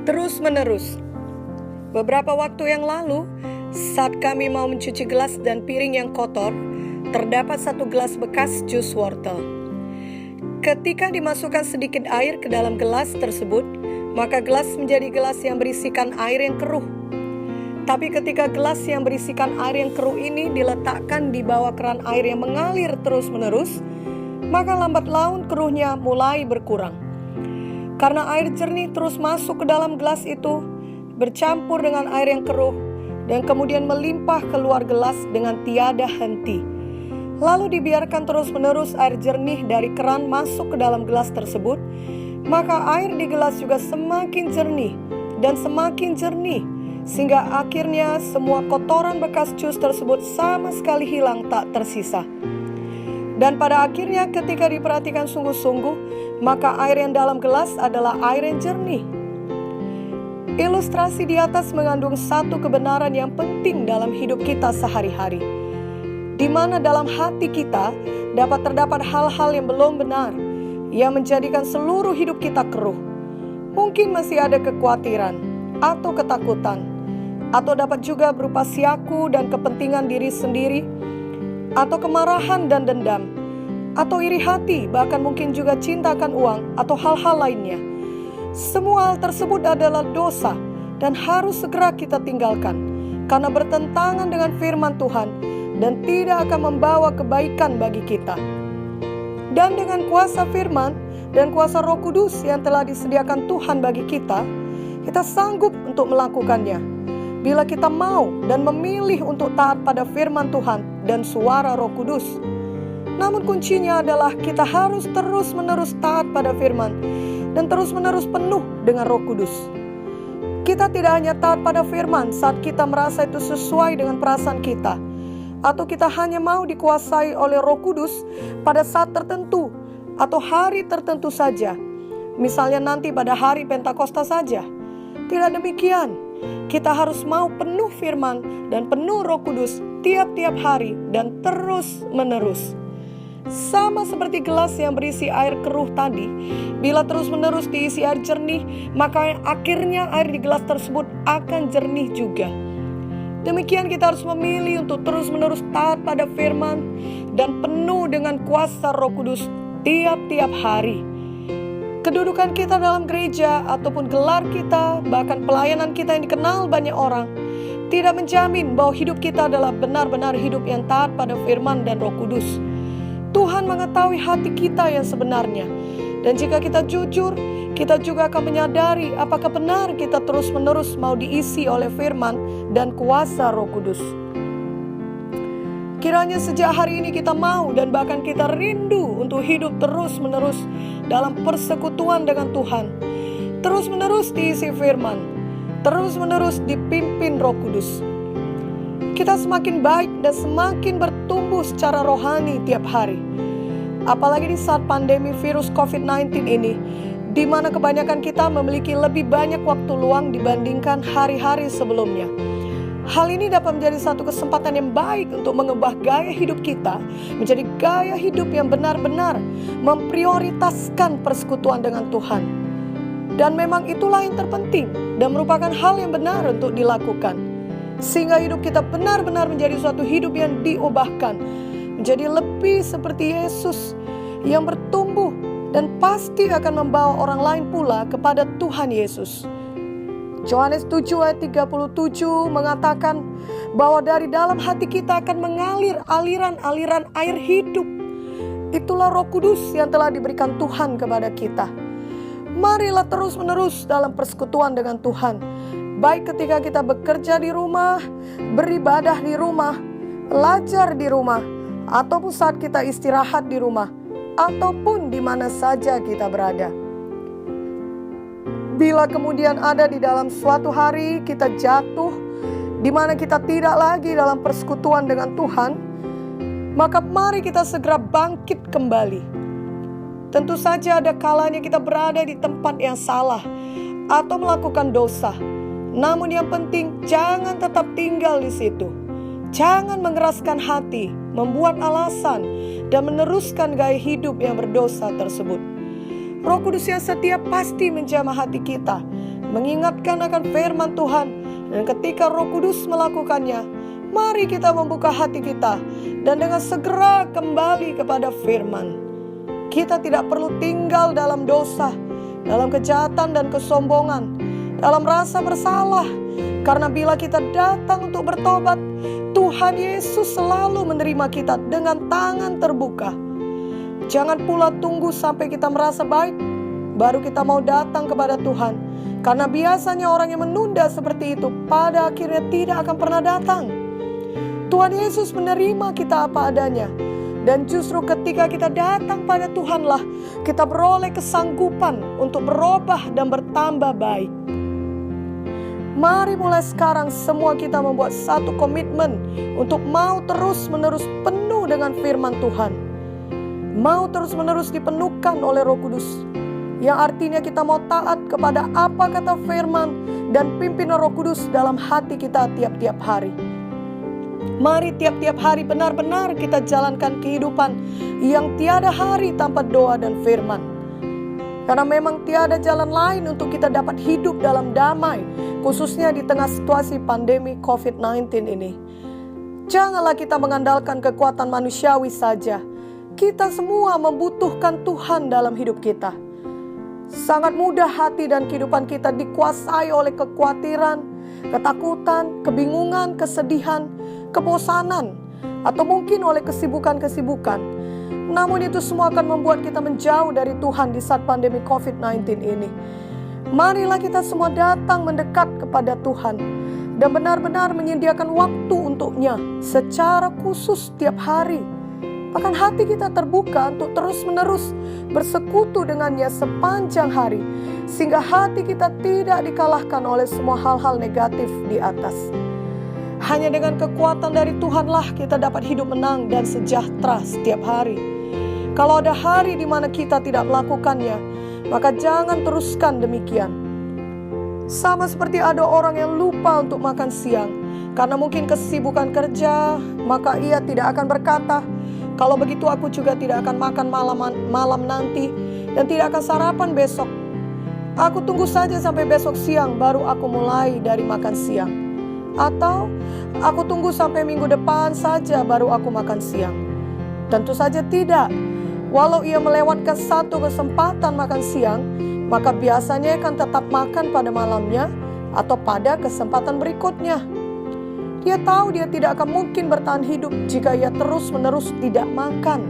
Terus-menerus. Beberapa waktu yang lalu, saat kami mau mencuci gelas dan piring yang kotor, terdapat satu gelas bekas jus wortel. Ketika dimasukkan sedikit air ke dalam gelas tersebut, maka gelas menjadi gelas yang berisikan air yang keruh. Tapi ketika gelas yang berisikan air yang keruh ini diletakkan di bawah keran air yang mengalir terus-menerus, maka lambat laun keruhnya mulai berkurang. Karena air jernih terus masuk ke dalam gelas itu, bercampur dengan air yang keruh, dan kemudian melimpah keluar gelas dengan tiada henti. Lalu dibiarkan terus-menerus air jernih dari keran masuk ke dalam gelas tersebut, maka air di gelas juga semakin jernih dan semakin jernih, sehingga akhirnya semua kotoran bekas jus tersebut sama sekali hilang tak tersisa. Dan pada akhirnya ketika diperhatikan sungguh-sungguh, maka air yang dalam gelas adalah air yang jernih. Ilustrasi di atas mengandung satu kebenaran yang penting dalam hidup kita sehari-hari, di mana dalam hati kita dapat terdapat hal-hal yang belum benar, yang menjadikan seluruh hidup kita keruh. Mungkin masih ada kekhawatiran atau ketakutan, atau dapat juga berupa siaku dan kepentingan diri sendiri, atau kemarahan dan dendam, atau iri hati, bahkan mungkin juga cinta akan uang atau hal-hal lainnya. Semua hal tersebut adalah dosa dan harus segera kita tinggalkan, karena bertentangan dengan firman Tuhan dan tidak akan membawa kebaikan bagi kita. Dan dengan kuasa firman dan kuasa Roh Kudus yang telah disediakan Tuhan bagi kita, kita sanggup untuk melakukannya bila kita mau dan memilih untuk taat pada firman Tuhan dan suara Roh Kudus. Namun kuncinya adalah kita harus terus-menerus taat pada firman dan terus-menerus penuh dengan Roh Kudus. Kita tidak hanya taat pada firman saat kita merasa itu sesuai dengan perasaan kita, atau kita hanya mau dikuasai oleh Roh Kudus pada saat tertentu atau hari tertentu saja. Misalnya nanti pada hari Pentakosta saja. Tidak demikian. Kita harus mau penuh firman dan penuh Roh Kudus tiap-tiap hari dan terus-menerus. Sama seperti gelas yang berisi air keruh tadi, bila terus-menerus diisi air jernih, maka akhirnya air di gelas tersebut akan jernih juga. Demikian kita harus memilih untuk terus-menerus taat pada firman dan penuh dengan kuasa Roh Kudus tiap-tiap hari. Kedudukan kita dalam gereja ataupun gelar kita, bahkan pelayanan kita yang dikenal banyak orang, tidak menjamin bahwa hidup kita adalah benar-benar hidup yang taat pada firman dan Roh Kudus. Tuhan mengetahui hati kita yang sebenarnya. Dan jika kita jujur, kita juga akan menyadari apakah benar kita terus-menerus mau diisi oleh firman dan kuasa Roh Kudus. Kiranya sejak hari ini kita mau dan bahkan kita rindu untuk hidup terus-menerus dalam persekutuan dengan Tuhan. Terus-menerus diisi firman, terus-menerus dipimpin Roh Kudus. Kita semakin baik dan semakin bertumbuh secara rohani tiap hari. Apalagi di saat pandemi virus COVID-19 ini, di mana kebanyakan kita memiliki lebih banyak waktu luang dibandingkan hari-hari sebelumnya. Hal ini dapat menjadi satu kesempatan yang baik untuk mengubah gaya hidup kita menjadi gaya hidup yang benar-benar memprioritaskan persekutuan dengan Tuhan. Dan memang itulah yang terpenting dan merupakan hal yang benar untuk dilakukan. Sehingga hidup kita benar-benar menjadi suatu hidup yang diubahkan, menjadi lebih seperti Yesus yang bertumbuh dan pasti akan membawa orang lain pula kepada Tuhan Yesus. Yohanes 7 ayat 37 mengatakan bahwa dari dalam hati kita akan mengalir aliran-aliran air hidup. Itulah Roh Kudus yang telah diberikan Tuhan kepada kita. Marilah terus-menerus dalam persekutuan dengan Tuhan. Baik ketika kita bekerja di rumah, beribadah di rumah, belajar di rumah, ataupun saat kita istirahat di rumah, ataupun di mana saja kita berada. Bila kemudian ada di dalam suatu hari kita jatuh, di mana kita tidak lagi dalam persekutuan dengan Tuhan, maka mari kita segera bangkit kembali. Tentu saja ada kalanya kita berada di tempat yang salah atau melakukan dosa. Namun yang penting jangan tetap tinggal di situ. Jangan mengeraskan hati, membuat alasan, dan meneruskan gaya hidup yang berdosa tersebut. Roh Kudus yang setia pasti menjamah hati kita, mengingatkan akan firman Tuhan. Dan ketika Roh Kudus melakukannya, mari kita membuka hati kita dan dengan segera kembali kepada firman. Kita tidak perlu tinggal dalam dosa, dalam kejahatan dan kesombongan, dalam rasa bersalah. Karena bila kita datang untuk bertobat, Tuhan Yesus selalu menerima kita dengan tangan terbuka. Jangan pula tunggu sampai kita merasa baik, baru kita mau datang kepada Tuhan. Karena biasanya orang yang menunda seperti itu pada akhirnya tidak akan pernah datang. Tuhan Yesus menerima kita apa adanya. Dan justru ketika kita datang pada Tuhanlah kita beroleh kesanggupan untuk berubah dan bertambah baik. Mari mulai sekarang semua kita membuat satu komitmen untuk mau terus-menerus penuh dengan firman Tuhan. Mau terus-menerus dipenuhkan oleh Roh Kudus. Yang artinya kita mau taat kepada apa kata firman dan pimpinan Roh Kudus dalam hati kita tiap-tiap hari. Mari tiap-tiap hari benar-benar kita jalankan kehidupan yang tiada hari tanpa doa dan firman. Karena memang tiada jalan lain untuk kita dapat hidup dalam damai, khususnya di tengah situasi pandemi COVID-19 ini. Janganlah kita mengandalkan kekuatan manusiawi saja. Kita semua membutuhkan Tuhan dalam hidup kita. Sangat mudah hati dan kehidupan kita dikuasai oleh kekhawatiran, ketakutan, kebingungan, kesedihan, kebosanan, atau mungkin oleh kesibukan-kesibukan. Namun itu semua akan membuat kita menjauh dari Tuhan di saat pandemi COVID-19 ini. Marilah kita semua datang mendekat kepada Tuhan dan benar-benar menyediakan waktu untuknya secara khusus setiap hari. Bahkan hati kita terbuka untuk terus-menerus bersekutu dengannya sepanjang hari, sehingga hati kita tidak dikalahkan oleh semua hal-hal negatif di atas. Hanya dengan kekuatan dari Tuhanlah kita dapat hidup menang dan sejahtera setiap hari. Kalau ada hari di mana kita tidak melakukannya, maka jangan teruskan demikian. Sama seperti ada orang yang lupa untuk makan siang, karena mungkin kesibukan kerja, maka ia tidak akan berkata, kalau begitu aku juga tidak akan makan malam nanti, dan tidak akan sarapan besok. Aku tunggu saja sampai besok siang, baru aku mulai dari makan siang. Atau aku tunggu sampai minggu depan saja baru aku makan siang. Tentu saja tidak. Walau ia melewatkan satu kesempatan makan siang, maka biasanya akan tetap makan pada malamnya atau pada kesempatan berikutnya. Dia tahu dia tidak akan mungkin bertahan hidup jika ia terus-menerus tidak makan.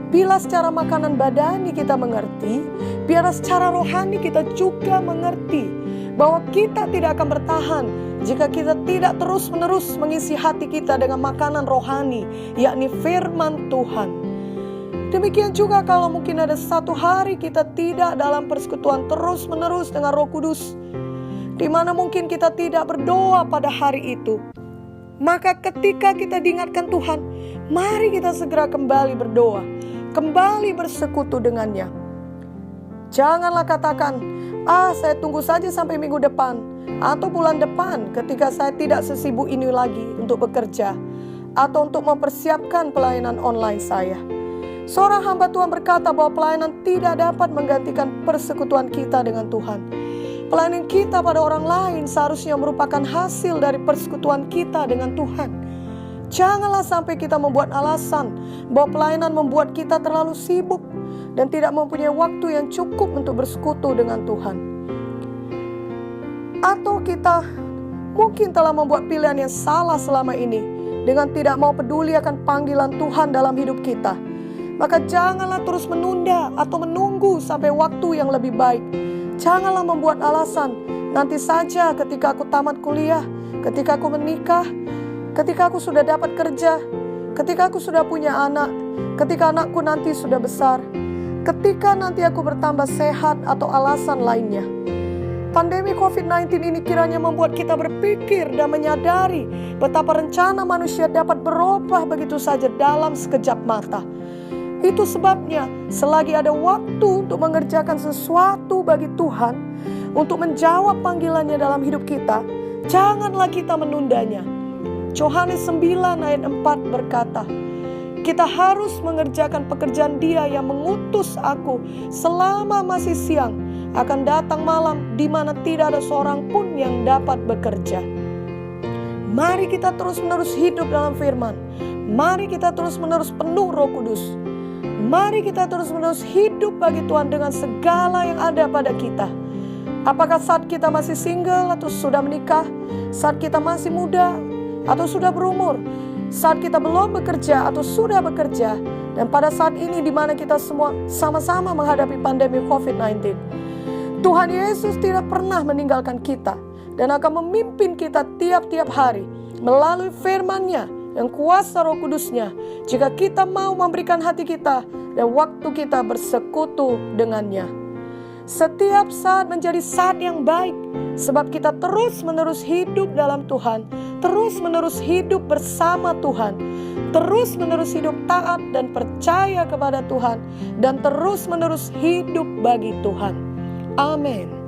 Bila secara makanan badani kita mengerti, biarlah secara rohani kita juga mengerti bahwa kita tidak akan bertahan jika kita tidak terus-menerus mengisi hati kita dengan makanan rohani, yakni firman Tuhan. Demikian juga kalau mungkin ada satu hari kita tidak dalam persekutuan terus-menerus dengan Roh Kudus, di mana mungkin kita tidak berdoa pada hari itu. Maka ketika kita diingatkan Tuhan, mari kita segera kembali berdoa, kembali bersekutu dengannya. Janganlah katakan, saya tunggu saja sampai minggu depan atau bulan depan ketika saya tidak sesibuk ini lagi untuk bekerja atau untuk mempersiapkan pelayanan online saya. Seorang hamba Tuhan berkata bahwa pelayanan tidak dapat menggantikan persekutuan kita dengan Tuhan. Pelayanan kita pada orang lain seharusnya merupakan hasil dari persekutuan kita dengan Tuhan. Janganlah sampai kita membuat alasan bahwa pelayanan membuat kita terlalu sibuk dan tidak mempunyai waktu yang cukup untuk bersekutu dengan Tuhan. Atau kita mungkin telah membuat pilihan yang salah selama ini dengan tidak mau peduli akan panggilan Tuhan dalam hidup kita. Maka janganlah terus menunda atau menunggu sampai waktu yang lebih baik. Janganlah membuat alasan, nanti saja ketika aku tamat kuliah, ketika aku menikah, ketika aku sudah dapat kerja, ketika aku sudah punya anak, ketika anakku nanti sudah besar, ketika nanti aku bertambah sehat atau alasan lainnya. Pandemi COVID-19 ini kiranya membuat kita berpikir dan menyadari betapa rencana manusia dapat berubah begitu saja dalam sekejap mata. Itu sebabnya selagi ada waktu untuk mengerjakan sesuatu bagi Tuhan, untuk menjawab panggilannya dalam hidup kita, janganlah kita menundanya. Yohanes 9 ayat 4 berkata, kita harus mengerjakan pekerjaan Dia yang mengutus aku selama masih siang, akan datang malam di mana tidak ada seorang pun yang dapat bekerja. Mari kita terus-menerus hidup dalam firman. Mari kita terus-menerus penuh Roh Kudus. Mari kita terus-menerus hidup bagi Tuhan dengan segala yang ada pada kita. Apakah saat kita masih single atau sudah menikah, saat kita masih muda atau sudah berumur, saat kita belum bekerja atau sudah bekerja, dan pada saat ini di mana kita semua sama-sama menghadapi pandemi COVID-19. Tuhan Yesus tidak pernah meninggalkan kita dan akan memimpin kita tiap-tiap hari melalui firman-Nya yang kuasa Roh Kudus-Nya, jika kita mau memberikan hati kita dan waktu kita bersekutu dengannya. Setiap saat menjadi saat yang baik, sebab kita terus-menerus hidup dalam Tuhan, terus-menerus hidup bersama Tuhan, terus-menerus hidup taat dan percaya kepada Tuhan, dan terus-menerus hidup bagi Tuhan. Amin.